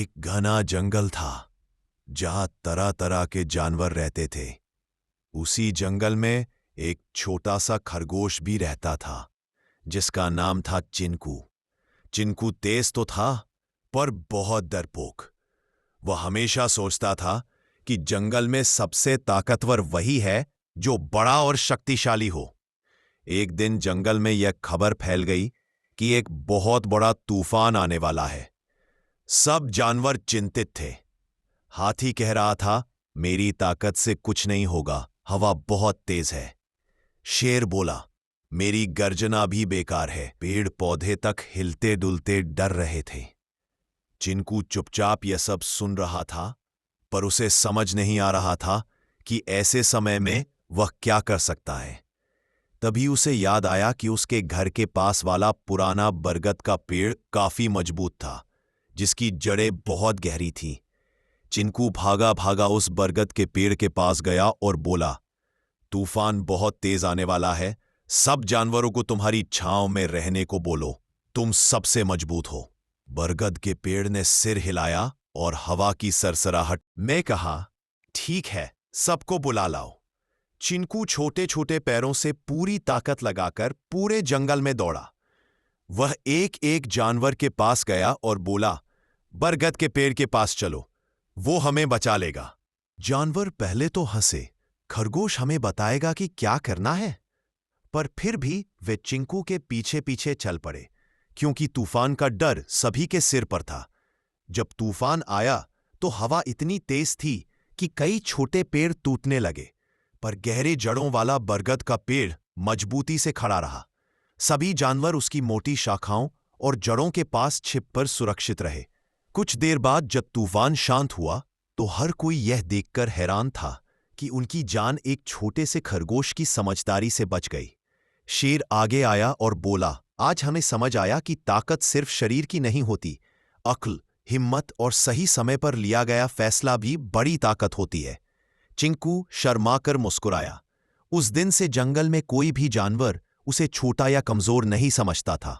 एक घना जंगल था जहां तरह तरह के जानवर रहते थे। उसी जंगल में एक छोटा सा खरगोश भी रहता था जिसका नाम था चिंकू। चिंकू तेज तो था पर बहुत डरपोक। वह हमेशा सोचता था कि जंगल में सबसे ताकतवर वही है जो बड़ा और शक्तिशाली हो। एक दिन जंगल में यह खबर फैल गई कि एक बहुत बड़ा तूफान आने वाला है। सब जानवर चिंतित थे। हाथी कह रहा था, मेरी ताकत से कुछ नहीं होगा, हवा बहुत तेज है। शेर बोला, मेरी गर्जना भी बेकार है। पेड़ पौधे तक हिलते डुलते डर रहे थे। चिंकू चुपचाप यह सब सुन रहा था, पर उसे समझ नहीं आ रहा था कि ऐसे समय में वह क्या कर सकता है। तभी उसे याद आया कि उसके घर के पास वाला पुराना बरगद का पेड़ काफी मजबूत था, जिसकी जड़ें बहुत गहरी थीं। चिंकू भागा भागा उस बरगद के पेड़ के पास गया और बोला, तूफान बहुत तेज आने वाला है। सब जानवरों को तुम्हारी छांव में रहने को बोलो, तुम सबसे मजबूत हो। बरगद के पेड़ ने सिर हिलाया और हवा की सरसराहट में कहा, ठीक है, सबको बुला लाओ। चिंकू छोटे छोटे पैरों से पूरी ताकत लगाकर पूरे जंगल में दौड़ा। वह एक एक जानवर के पास गया और बोला, बरगद के पेड़ के पास चलो, वो हमें बचा लेगा। जानवर पहले तो हंसे, खरगोश हमें बताएगा कि क्या करना है। पर फिर भी वे चिंकू के पीछे पीछे चल पड़े, क्योंकि तूफान का डर सभी के सिर पर था। जब तूफान आया तो हवा इतनी तेज थी कि कई छोटे पेड़ टूटने लगे, पर गहरे जड़ों वाला बरगद का पेड़ मजबूती से खड़ा रहा। सभी जानवर उसकी मोटी शाखाओं और जड़ों के पास छिपकर सुरक्षित रहे। कुछ देर बाद जब तूफान शांत हुआ तो हर कोई यह देखकर हैरान था कि उनकी जान एक छोटे से खरगोश की समझदारी से बच गई। शेर आगे आया और बोला, आज हमें समझ आया कि ताकत सिर्फ शरीर की नहीं होती, अक्ल, हिम्मत और सही समय पर लिया गया फैसला भी बड़ी ताकत होती है। चिंकू शर्माकर मुस्कुराया। उस दिन से जंगल में कोई भी जानवर उसे छोटा या कमजोर नहीं समझता था।